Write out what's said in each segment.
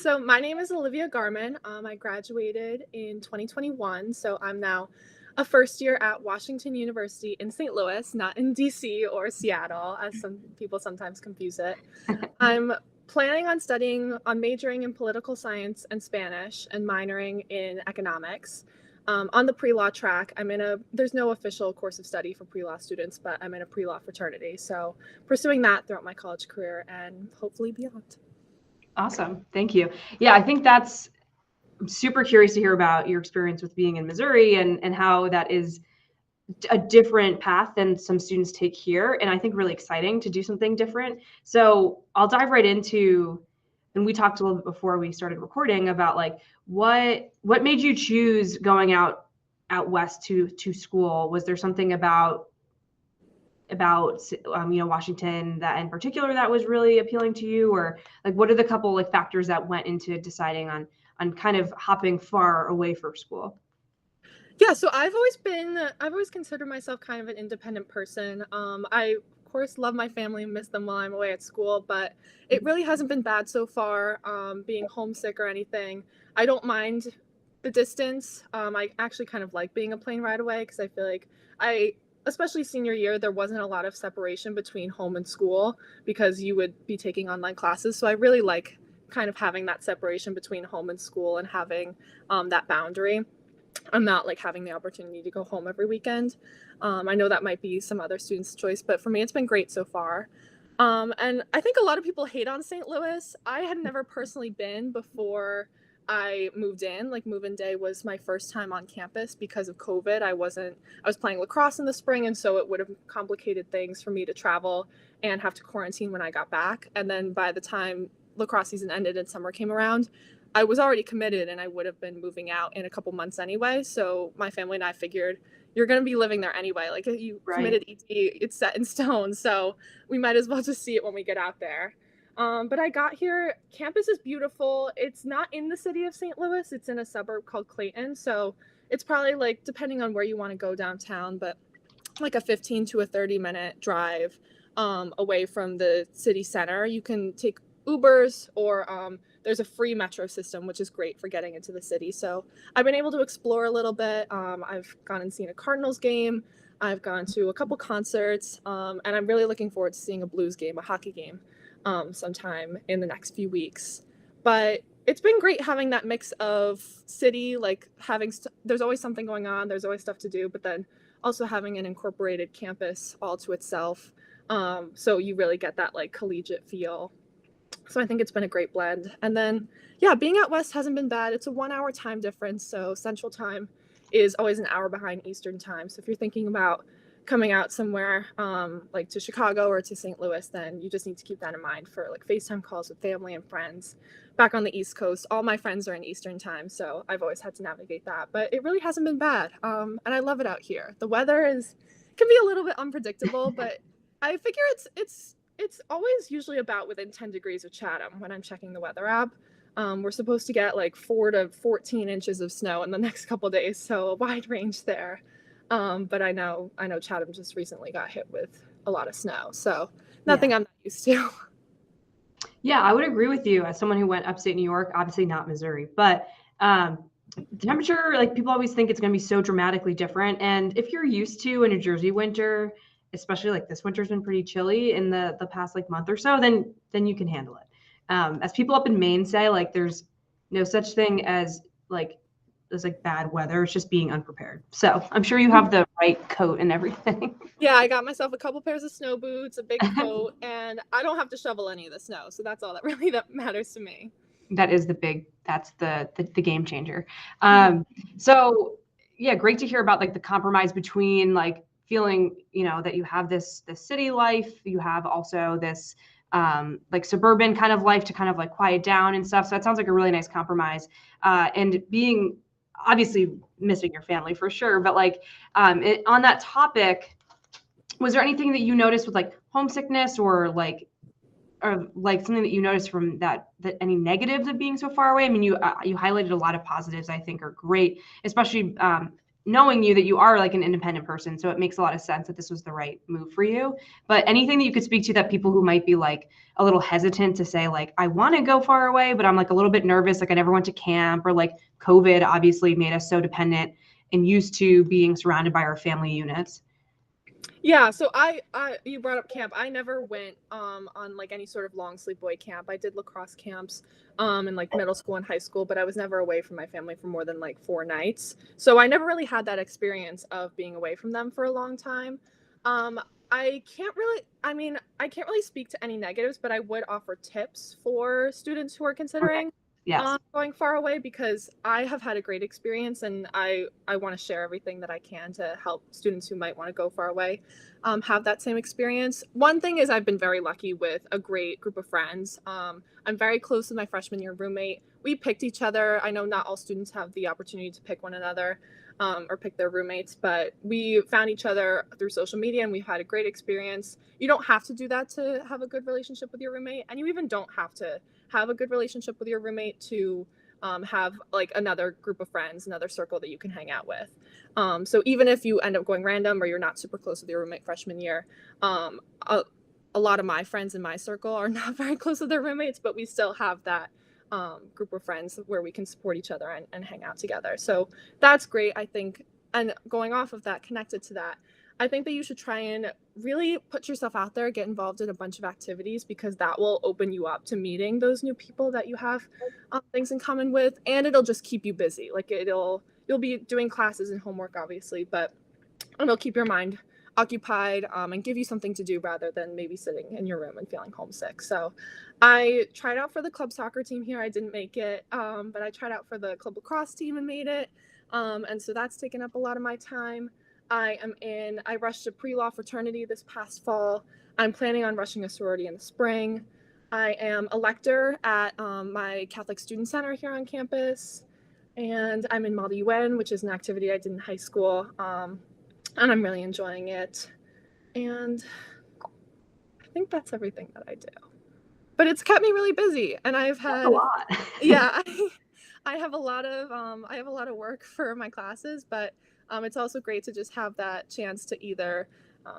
So my name is Olivia Garman. I graduated in 2021, so I'm now a first year at Washington University in St. Louis, not in DC or Seattle, as some people sometimes confuse it. I'm planning on majoring in political science and Spanish and minoring in economics. On the pre-law track, there's no official course of study for pre-law students, but I'm in a pre-law fraternity. So pursuing that throughout my college career and hopefully beyond. Awesome. Thank you. Yeah, I'm super curious to hear about your experience with being in Missouri and how that is a different path than some students take here. And I think really exciting to do something different. So I'll dive right into, and we talked a little bit before we started recording about like what made you choose going out west to school? Was there something about Washington that in particular that was really appealing to you, or like what are the couple like factors that went into deciding on kind of hopping far away from school? Yeah, so I've always considered myself kind of an independent person. I of course love my family and miss them while I'm away at school, but it really hasn't been bad so far, being homesick or anything. I don't mind the distance. I actually kind of like being a plane ride away because I feel like especially senior year, there wasn't a lot of separation between home and school because you would be taking online classes. So I really like kind of having that separation between home and school and having that boundary. I'm not like having the opportunity to go home every weekend. I know that might be some other students' choice, but for me, it's been great so far. And I think a lot of people hate on St. Louis. I had never personally been before I moved in. Like move-in day was my first time on campus because of COVID. I was playing lacrosse in the spring, and so it would have complicated things for me to travel and have to quarantine when I got back. And then by the time lacrosse season ended and summer came around, I was already committed and I would have been moving out in a couple months anyway. So my family and I figured you're going to be living there anyway. Like you committed ED, it's set in stone. So we might as well just see it when we get out there. But I got here, campus is beautiful. It's not in the city of St. Louis. It's in a suburb called Clayton. So it's probably like, depending on where you want to go downtown, but like a 15 to a 30-minute drive away from the city center. You can take Ubers or there's a free metro system, which is great for getting into the city. So I've been able to explore a little bit. I've gone and seen a Cardinals game. I've gone to a couple concerts, and I'm really looking forward to seeing a Blues game, a hockey game, sometime in the next few weeks. But it's been great having that mix of city, like there's always something going on, there's always stuff to do, but then also having an incorporated campus all to itself. So you really get that like collegiate feel. So I think it's been a great blend. And then, yeah, being out west hasn't been bad. It's a 1 hour time difference. So Central Time is always an hour behind Eastern Time. So if you're thinking about coming out somewhere like to Chicago or to St. Louis, then you just need to keep that in mind for like FaceTime calls with family and friends. Back on the East Coast, all my friends are in Eastern Time. So I've always had to navigate that. But it really hasn't been bad. And I love it out here. The weather can be a little bit unpredictable, but I figure it's always usually about within 10 degrees of Chatham when I'm checking the weather app. We're supposed to get like 4 to 14 inches of snow in the next couple of days, so a wide range there. But I know Chatham just recently got hit with a lot of snow, so nothing I'm not used to. Yeah, I would agree with you. As someone who went upstate New York, obviously not Missouri, but temperature, like people always think it's going to be so dramatically different. And if you're used to a New Jersey winter, especially like this winter's been pretty chilly in the past like month or so, then you can handle it. As people up in Maine say, like there's no such thing as like bad weather. It's just being unprepared. So I'm sure you have the right coat and everything. Yeah, I got myself a couple pairs of snow boots, a big coat, and I don't have to shovel any of the snow. So that's all that matters to me. That's the game changer. So yeah, great to hear about like the compromise between like feeling, that you have this city life, you have also this like suburban kind of life to kind of like quiet down and stuff. So that sounds like a really nice compromise. And being obviously missing your family for sure, but like on that topic, was there anything that you noticed with like homesickness or like something that you noticed from that any negatives of being so far away? I mean, you highlighted a lot of positives I think are great, especially knowing you that you are like an independent person. So it makes a lot of sense that this was the right move for you. But anything that you could speak to that people who might be like a little hesitant to say, like, I want to go far away, but I'm like a little bit nervous. Like I never went to camp, or like COVID obviously made us so dependent and used to being surrounded by our family units. Yeah, so you brought up camp. I never went on like any sort of long sleepaway camp. I did lacrosse camps in like middle school and high school, but I was never away from my family for more than like 4 nights. So I never really had that experience of being away from them for a long time. Um I can't really speak to any negatives, but I would offer tips for students who are Okay. considering Yes. going far away, because I have had a great experience, and I want to share everything that I can to help students who might want to go far away have that same experience. One thing is I've been very lucky with a great group of friends. I'm very close with my freshman year roommate. We picked each other. I know not all students have the opportunity to pick one another or pick their roommates, but we found each other through social media and we've had a great experience. You don't have to do that to have a good relationship with your roommate, and you even don't have to have a good relationship with your roommate to have like another group of friends, another circle that you can hang out with. So even if you end up going random or you're not super close with your roommate freshman year, um, a, a lot of my friends in my circle are not very close with their roommates, but we still have that group of friends where we can support each other and hang out together. So that's great, I think. And going off of that, connected to that, I think that you should try and really put yourself out there, get involved in a bunch of activities, because that will open you up to meeting those new people that you have things in common with, and it'll just keep you busy. Like you'll be doing classes and homework, obviously, but it'll keep your mind occupied and give you something to do rather than maybe sitting in your room and feeling homesick. So I tried out for the club soccer team here. I didn't make it, but I tried out for the club lacrosse team and made it. And so that's taken up a lot of my time. I rushed a pre-law fraternity this past fall. I'm planning on rushing a sorority in the spring. I am a lector at my Catholic Student Center here on campus, and I'm in Model UN, which is an activity I did in high school, and I'm really enjoying it. And I think that's everything that I do. But it's kept me really busy, and I've That's a had, lot. yeah, I have a lot of work for my classes, but it's also great to just have that chance to either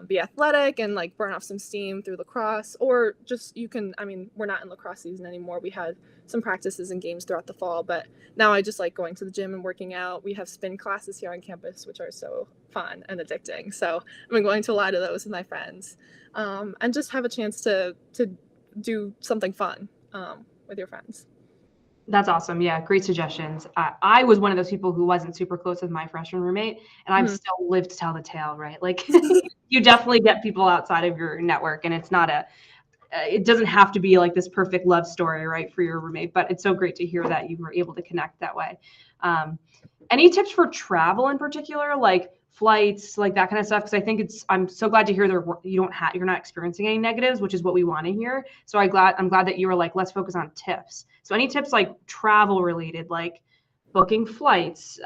be athletic and like burn off some steam through lacrosse, or just you can. I mean, we're not in lacrosse season anymore. We had some practices and games throughout the fall, but now I just like going to the gym and working out. We have spin classes here on campus, which are so fun and addicting. So I've been going to a lot of those with my friends, and just have a chance to do something fun with your friends. That's awesome. Yeah, great suggestions. I was one of those people who wasn't super close with my freshman roommate, and I've Mhm. still lived to tell the tale, right? Like, you definitely get people outside of your network, and it's not it doesn't have to be like this perfect love story, right, for your roommate. But it's so great to hear that you were able to connect that way. Um, any tips for travel in particular, like flights, like that kind of stuff? Because I think I'm so glad to hear that you're not experiencing any negatives, which is what we want to hear. So I'm glad that you were like, let's focus on tips. So any tips like travel related, like booking flights,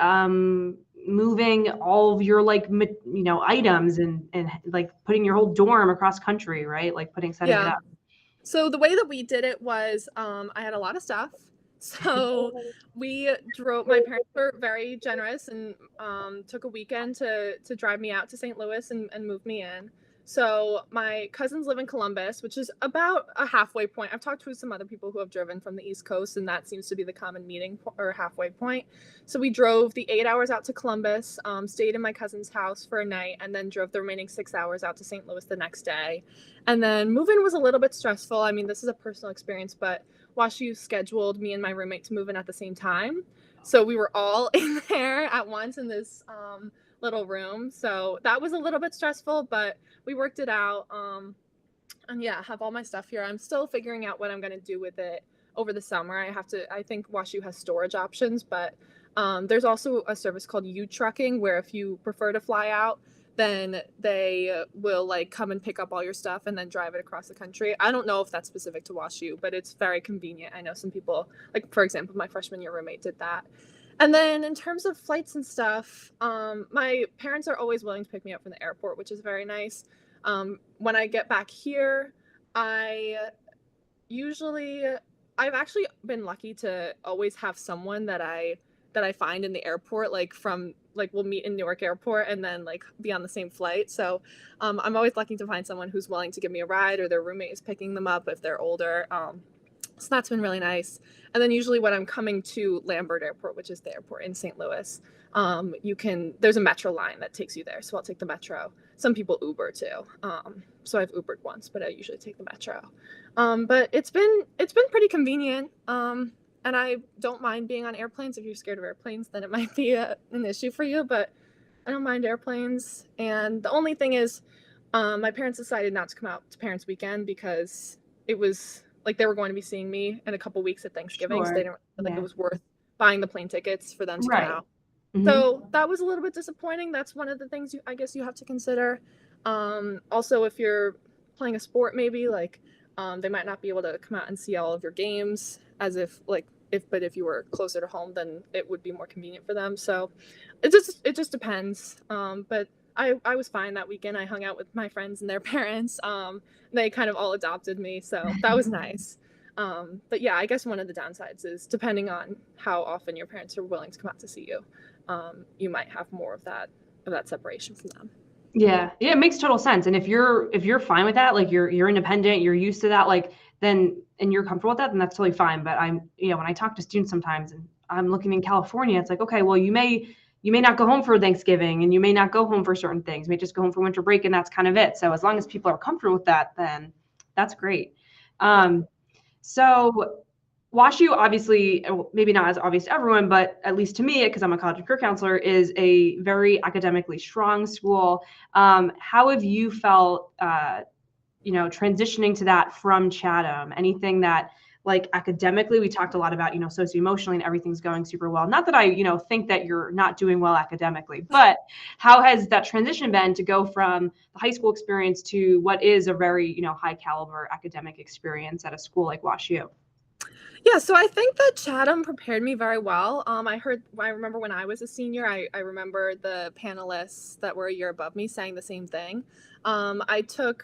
moving all of your like items, and like putting your whole dorm across country, right? Like setting it Yeah. up. So the way that we did it was I had a lot of stuff. So my parents were very generous and took a weekend to drive me out to St. Louis and move me in. So my cousins live in Columbus, which is about a halfway point. I've talked to some other people who have driven from the East Coast, and that seems to be the common or halfway point. So we drove the 8 hours out to Columbus, stayed in my cousin's house for a night, and then drove the remaining 6 hours out to St. Louis the next day. And then move-in was a little bit stressful. I mean, this is a personal experience, but WashU scheduled me and my roommate to move in at the same time. So we were all in there at once in this little room. So that was a little bit stressful, but we worked it out. And yeah, have all my stuff here. I'm still figuring out what I'm going to do with it over the summer. I think WashU has storage options, but there's also a service called U-Trucking where if you prefer to fly out, then they will like come and pick up all your stuff and then drive it across the country. I don't know if that's specific to WashU, but it's very convenient. I know some people, like for example, my freshman year roommate did that. And then in terms of flights and stuff, my parents are always willing to pick me up from the airport, which is very nice. When I get back here, I usually I've actually been lucky to always have someone that I that I find in the airport, like from like we'll meet in Newark Airport and then like be on the same flight. So I'm always lucky to find someone who's willing to give me a ride, or their roommate is picking them up if they're older. So that's been really nice. And then usually when I'm coming to Lambert Airport, which is the airport in St. Louis, there's a metro line that takes you there. So I'll take the metro. Some people Uber too. So I've Ubered once, but I usually take the metro. But it's been pretty convenient. And I don't mind being on airplanes. If you're scared of airplanes, then it might be an issue for you, but I don't mind airplanes. And the only thing is, my parents decided not to come out to Parents Weekend because it was like they were going to be seeing me in a couple weeks at Thanksgiving. Sure. So they didn't feel like it was worth buying the plane tickets for them to Right. come out. Mm-hmm. So that was a little bit disappointing. That's one of the things I guess you have to consider. Also, if you're playing a sport, maybe like they might not be able to come out and see all of your games as if if you were closer to home, then it would be more convenient for them. So it just depends. But I was fine that weekend. I hung out with my friends and their parents. They kind of all adopted me, so that was nice. But yeah, I guess one of the downsides is depending on how often your parents are willing to come out to see you, you might have more of that separation from them. Yeah, it makes total sense. And if you're fine with that, like you're independent, you're used to that, like then and you're comfortable with that, then that's totally fine. But when I talk to students sometimes and I'm looking in California, it's like, okay, well you may not go home for Thanksgiving and you may not go home for certain things. You may just go home for winter break and that's kind of it. So as long as people are comfortable with that, then that's great. So WashU, obviously, maybe not as obvious to everyone, but at least to me, because I'm a college and career counselor, is a very academically strong school. How have you felt, transitioning to that from Chatham? Anything that, like academically, we talked a lot about, socio-emotionally, and everything's going super well. Not that I, think that you're not doing well academically, but how has that transition been to go from the high school experience to what is a very, high caliber academic experience at a school like WashU? Yeah, so I think that Chatham prepared me very well. I remember when I was a senior, I remember the panelists that were a year above me saying the same thing. I took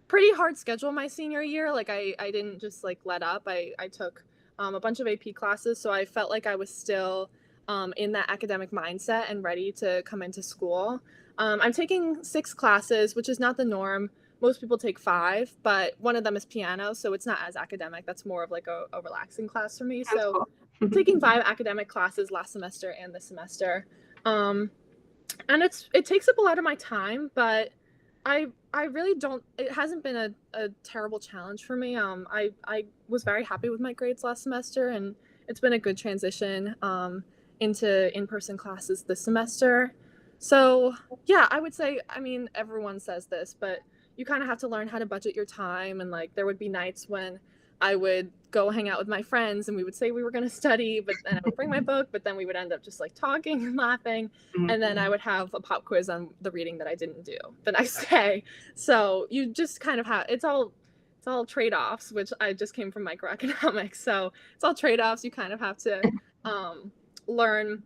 pretty hard schedule my senior year. Like I didn't just like let up. I took a bunch of AP classes, so I felt like I was still in that academic mindset and ready to come into school. I'm taking 6 classes, which is not the norm. Most people take 5, but one of them is piano, so it's not as academic. That's more of like a relaxing class for me. That's So cool. I'm taking 5 academic classes last semester and this semester. And it takes up a lot of my time, but I really don't, it hasn't been a terrible challenge for me. I was very happy with my grades last semester, and it's been a good transition into in-person classes this semester. So yeah, I would say, I mean, everyone says this, but you kind of have to learn how to budget your time. And like, there would be nights when I would go hang out with my friends and we would say we were going to study, but then I would bring my book, but then we would end up just like talking and laughing. Mm-hmm. And then I would have a pop quiz on the reading that I didn't do the next day. So you just kind of have, it's all trade-offs, which I just came from microeconomics. So it's all trade-offs. You kind of have to learn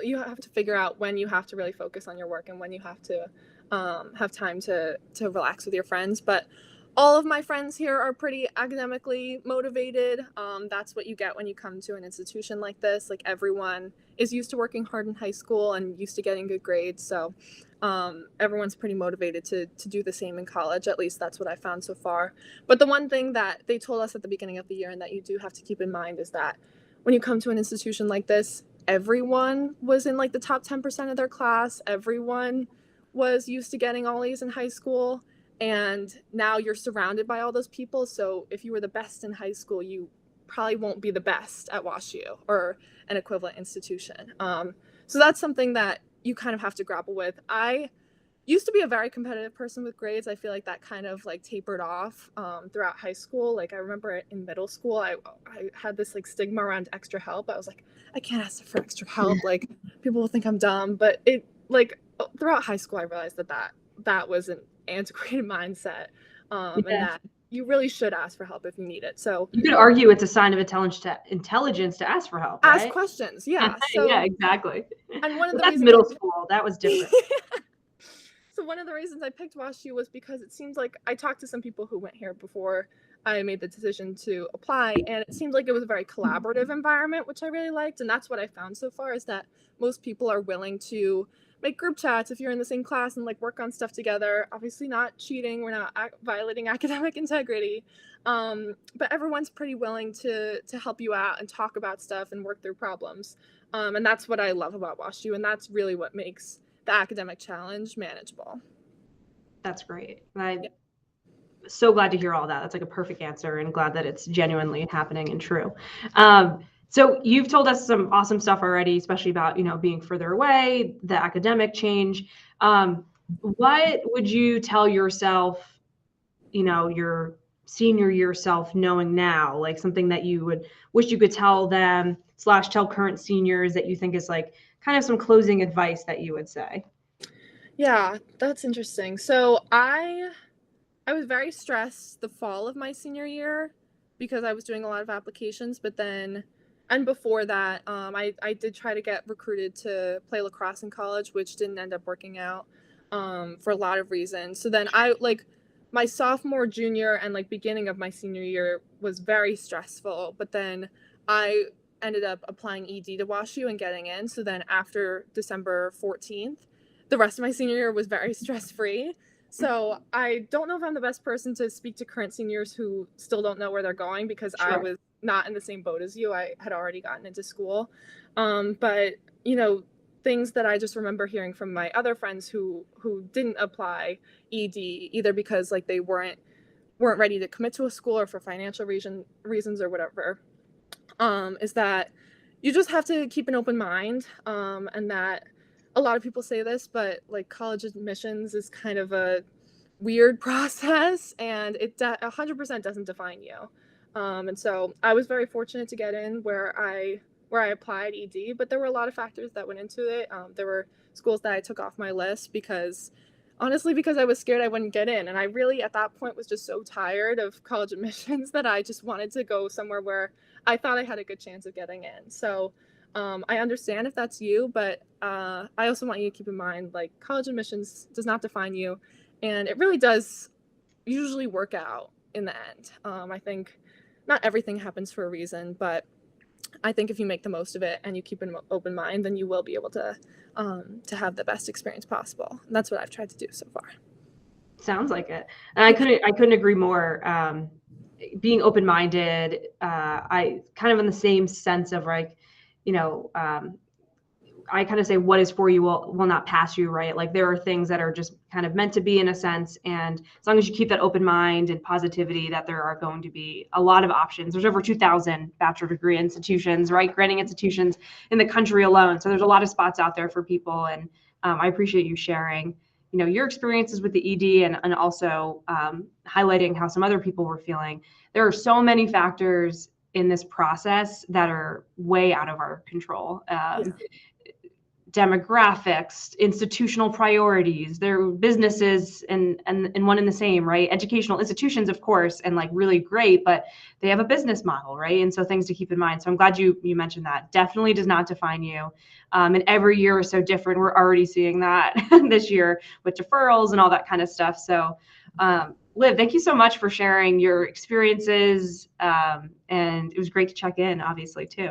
you have to figure out when you have to really focus on your work and when you have to have time to relax with your friends. But all of my friends here are pretty academically motivated. That's what you get when you come to an institution like this. Like, everyone is used to working hard in high school and used to getting good grades. So everyone's pretty motivated to do the same in college. At least that's what I found so far. But the one thing that they told us at the beginning of the year and that you do have to keep in mind is that when you come to an institution like this, everyone was in like the top 10% of their class. Everyone was used to getting all A's in high school. And now you're surrounded by all those people. So if you were the best in high school, you probably won't be the best at WashU or an equivalent institution. So that's something that you kind of have to grapple with. I used to be a very competitive person with grades. I feel like that kind of like tapered off throughout high school. Like, I remember in middle school, I had this like stigma around extra help. I was like, I can't ask for extra help. Like, people will think I'm dumb. But it like throughout high school, I realized that was an antiquated mindset, and that you really should ask for help if you need it. So you could argue it's a sign of intelligence to ask for help, right? Ask questions. Yeah. So yeah, exactly. And one of the that's reasons middle school. That was different. So one of the reasons I picked WashU was because it seems like I talked to some people who went here before I made the decision to apply. And it seemed like it was a very collaborative environment, which I really liked. And that's what I found so far, is that most people are willing to make group chats if you're in the same class and like work on stuff together. Obviously not cheating, we're not violating academic integrity, but everyone's pretty willing to help you out and talk about stuff and work through problems. And that's what I love about WashU, and that's really what makes the academic challenge manageable. That's great. I'm so glad to hear all that. That's like a perfect answer, and glad that it's genuinely happening and true. So you've told us some awesome stuff already, especially about, being further away, the academic change. What would you tell yourself, your senior year self, knowing now, like something that you would wish you could tell them / tell current seniors that you think is like kind of some closing advice that you would say? Yeah, that's interesting. So I was very stressed the fall of my senior year because I was doing a lot of applications, but then, and before that, I did try to get recruited to play lacrosse in college, which didn't end up working out, for a lot of reasons. So then my sophomore, junior, and like beginning of my senior year was very stressful, but then I ended up applying ED to WashU and getting in. So then after December 14th, the rest of my senior year was very stress free. So I don't know if I'm the best person to speak to current seniors who still don't know where they're going, because I Sure. was not in the same boat as you. I had already gotten into school. But you know, things that I just remember hearing from my other friends who didn't apply ED, either because like they weren't ready to commit to a school or for financial reasons or whatever, is that you just have to keep an open mind, and that a lot of people say this, but like college admissions is kind of a weird process, and it 100% doesn't define you. And so I was very fortunate to get in where I applied ED, but there were a lot of factors that went into it. There were schools that I took off my list because, honestly, because I was scared I wouldn't get in, and I really at that point was just so tired of college admissions that I just wanted to go somewhere where I thought I had a good chance of getting in. So I understand if that's you, but I also want you to keep in mind, like, college admissions does not define you, and it really does usually work out in the end. I think not everything happens for a reason, but I think if you make the most of it and you keep an open mind, then you will be able to have the best experience possible. And that's what I've tried to do so far. Sounds like it. And I couldn't agree more. Being open-minded, I kind of in the same sense of like, I kind of say what is for you will not pass you, right? Like there are things that are just kind of meant to be in a sense. And as long as you keep that open mind and positivity, that there are going to be a lot of options. There's over 2,000 bachelor degree institutions, right? Granting institutions in the country alone. So there's a lot of spots out there for people. And I appreciate you sharing, your experiences with the ED, and also highlighting how some other people were feeling. There are so many factors in this process that are way out of our control. Yeah. Demographics, institutional priorities, their businesses, and one in the same, right? Educational institutions, of course, and like really great, but they have a business model, right? And so things to keep in mind. So I'm glad you mentioned that. Definitely does not define you. And every year is so different. We're already seeing that this year with deferrals and all that kind of stuff. So Liv, thank you so much for sharing your experiences. And it was great to check in, obviously, too.